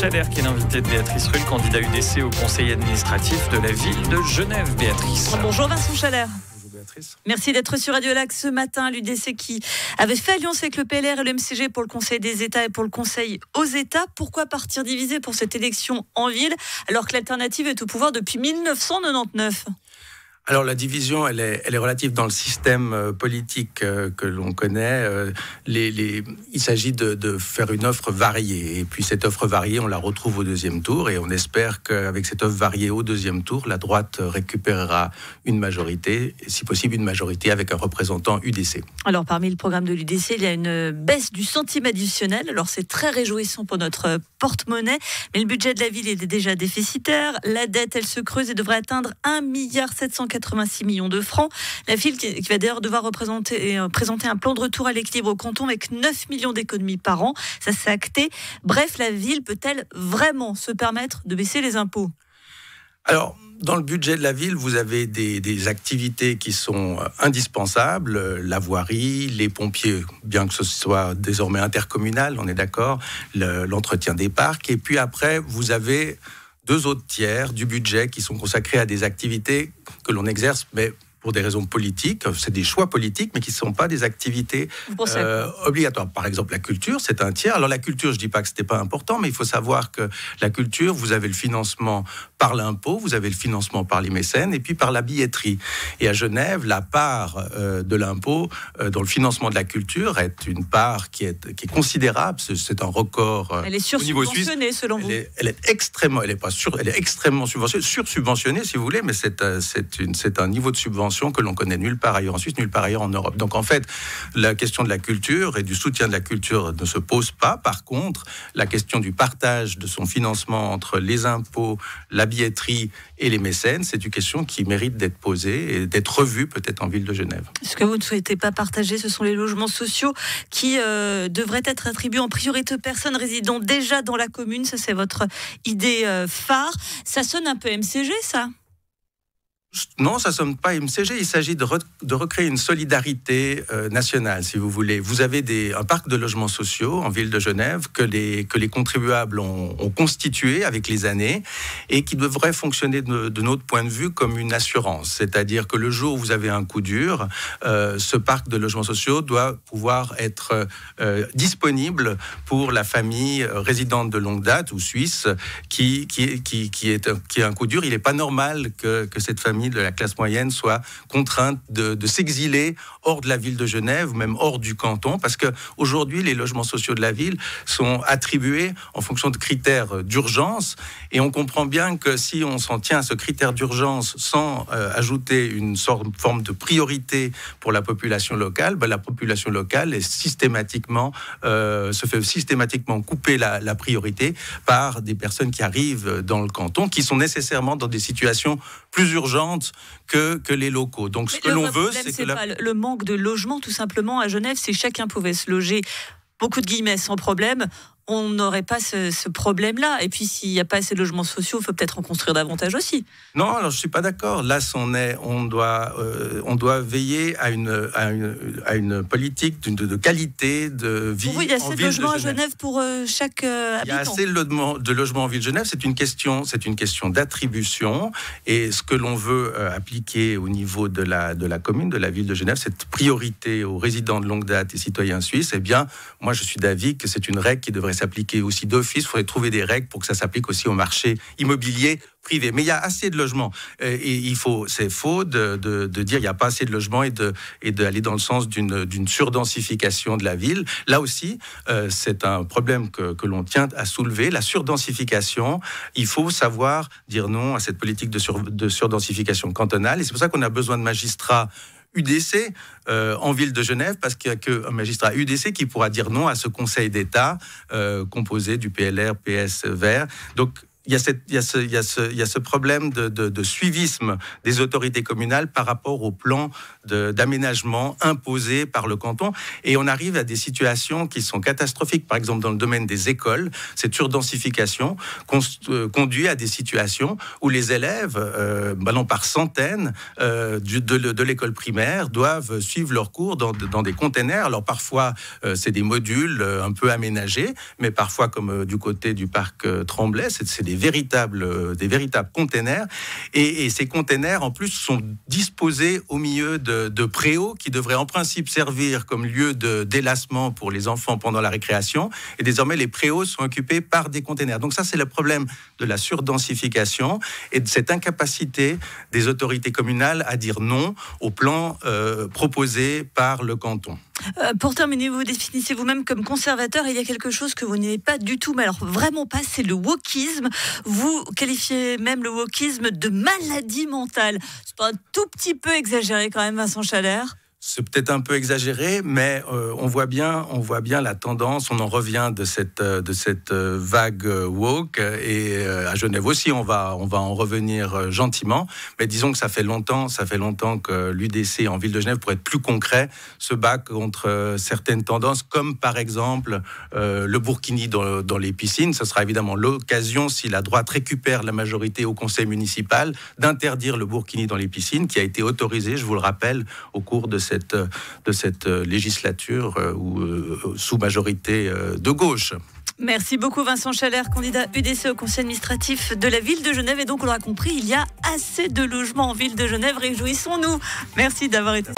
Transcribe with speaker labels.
Speaker 1: Chalère qui est l'invité de Béatrice Rulle, candidat UDC au conseil administratif de la ville de Genève. Béatrice.
Speaker 2: Bonjour Vincent Chalère.
Speaker 3: Béatrice.
Speaker 2: Merci d'être sur Radio Lac ce matin. L'UDC qui avait fait alliance avec le PLR et le MCG pour le Conseil des États et pour le Conseil aux États. Pourquoi partir divisé pour cette élection en ville alors que l'alternative est au pouvoir depuis 1999 ?
Speaker 3: Alors la division, elle est relative dans le système politique que l'on connaît. Il s'agit de faire une offre variée. Et puis cette offre variée, on la retrouve au deuxième tour. Et on espère qu'avec cette offre variée au deuxième tour, la droite récupérera une majorité, et si possible une majorité avec un représentant UDC.
Speaker 2: Alors parmi le programme de l'UDC, il y a une baisse du centime additionnel. Alors c'est très réjouissant pour notre porte-monnaie. Mais le budget de la ville est déjà déficitaire. La dette, elle se creuse et devrait atteindre 1,786 millions de francs. La ville qui va d'ailleurs devoir présenter un plan de retour à l'équilibre au canton avec 9 millions d'économies par an. Ça s'est acté. Bref, la ville peut-elle vraiment se permettre de baisser les impôts ?
Speaker 3: Alors, dans le budget de la ville, vous avez des activités qui sont indispensables, la voirie, les pompiers, bien que ce soit désormais intercommunal, on est d'accord, l'entretien des parcs. Et puis après, vous avez 2 autres tiers du budget qui sont consacrés à des activités que l'on exerce, mais pour des raisons politiques, c'est des choix politiques, mais qui ne sont pas des activités obligatoires. Par exemple, la culture, c'est un tiers. Alors la culture, je ne dis pas que ce n'était pas important, mais il faut savoir que la culture, vous avez le financement par l'impôt, vous avez le financement par les mécènes, et puis par la billetterie. Et à Genève, la part de l'impôt dans le financement de la culture est une part qui est considérable. C'est un record
Speaker 2: elle est
Speaker 3: au niveau suisse.
Speaker 2: Selon vous.
Speaker 3: Elle est extrêmement, elle est extrêmement subventionnée, sur-subventionnée si vous voulez, mais c'est un niveau de subvention que l'on connaît nulle part ailleurs en Suisse, nulle part ailleurs en Europe. Donc en fait, la question de la culture et du soutien de la culture ne se pose pas. Par contre, la question du partage de son financement entre les impôts, la billetterie et les mécènes, c'est une question qui mérite d'être posée et d'être revue peut-être en ville de Genève.
Speaker 2: Ce que vous ne souhaitez pas partager, ce sont les logements sociaux qui devraient être attribués en priorité aux personnes résidant déjà dans la commune. Ça, c'est votre idée phare. Ça sonne un peu MCG, ça ?
Speaker 3: Non, ça ne sonne pas MCG. Il s'agit de recréer une solidarité nationale, si vous voulez. Vous avez un parc de logements sociaux en ville de Genève que les contribuables ont constitué avec les années et qui devrait fonctionner de notre point de vue comme une assurance. C'est-à-dire que le jour où vous avez un coup dur, ce parc de logements sociaux doit pouvoir être disponible pour la famille résidente de longue date ou suisse qui a un coup dur. Il n'est pas normal que cette famille de la classe moyenne soit contrainte de s'exiler hors de la ville de Genève ou même hors du canton, parce qu'aujourd'hui, les logements sociaux de la ville sont attribués en fonction de critères d'urgence, et on comprend bien que si on s'en tient à ce critère d'urgence sans ajouter une forme de priorité pour la population locale, la population locale est se fait systématiquement couper la priorité par des personnes qui arrivent dans le canton, qui sont nécessairement dans des situations plus urgentes que les locaux. Donc ce que l'on veut, c'est
Speaker 2: pas le manque de logement, tout simplement, à Genève, si chacun pouvait se loger, beaucoup de guillemets, sans problème, on n'aurait pas ce problème-là. Et puis, s'il n'y a pas assez de logements sociaux, il faut peut-être en construire davantage aussi.
Speaker 3: Non, alors je ne suis pas d'accord. Là, on doit veiller à une politique de qualité de vie.
Speaker 2: Pour vous, il y a assez de logements à Genève pour chaque habitant.
Speaker 3: Il y a assez de logements en ville de Genève. C'est une question d'attribution. Et ce que l'on veut appliquer au niveau de la commune, de la ville de Genève, cette priorité aux résidents de longue date et citoyens suisses, eh bien, moi, je suis d'avis que c'est une règle qui devrait s'appliquer aussi d'office. Il faudrait trouver des règles pour que ça s'applique aussi au marché immobilier privé. Mais il y a assez de logements. Et c'est faux de dire qu'il n'y a pas assez de logements et d'aller dans le sens d'une surdensification de la ville. Là aussi, c'est un problème que l'on tient à soulever. La surdensification, il faut savoir dire non à cette politique de surdensification cantonale. Et c'est pour ça qu'on a besoin de magistrats UDC en ville de Genève, parce qu'il n'y a qu'un magistrat UDC qui pourra dire non à ce Conseil d'État composé du PLR, PS, Verts. Donc il y a ce problème de suivisme des autorités communales par rapport au plan d'aménagement imposé par le canton. Et on arrive à des situations qui sont catastrophiques. Par exemple, dans le domaine des écoles, cette surdensification conduit à des situations où les élèves, par centaines de l'école primaire, doivent suivre leurs cours dans des containers. Alors parfois, c'est des modules un peu aménagés, mais parfois, comme du côté du parc Tremblay, c'est des véritables containers. Et ces containers, en plus, sont disposés au milieu de préaux qui devraient en principe servir comme lieu de délassement pour les enfants pendant la récréation. Et désormais, les préaux sont occupés par des containers. Donc ça, c'est le problème de la surdensification et de cette incapacité des autorités communales à dire non au plan proposé par le canton.
Speaker 2: Pour terminer, vous définissez vous-même comme conservateur. Il y a quelque chose que vous n'aimez pas du tout, mais alors vraiment pas, c'est le wokisme. Vous qualifiez même le wokisme de maladie mentale. C'est pas un tout petit peu exagéré quand même, Vincent Chalère ?
Speaker 3: C'est peut-être un peu exagéré, mais on voit bien la tendance. On en revient de cette vague woke, et à Genève aussi, on va en revenir gentiment. Mais disons que ça fait longtemps que l'UDC en ville de Genève, pour être plus concret, se bat contre certaines tendances, comme par exemple le burkini dans les piscines. Ce sera évidemment l'occasion, si la droite récupère la majorité au conseil municipal, d'interdire le burkini dans les piscines, qui a été autorisé, je vous le rappelle, au cours de cette législature sous majorité de gauche.
Speaker 2: Merci beaucoup Vincent Chalère, candidat UDC au conseil administratif de la ville de Genève. Et donc on l'aura compris, il y a assez de logements en ville de Genève. Réjouissons-nous. Merci d'avoir été...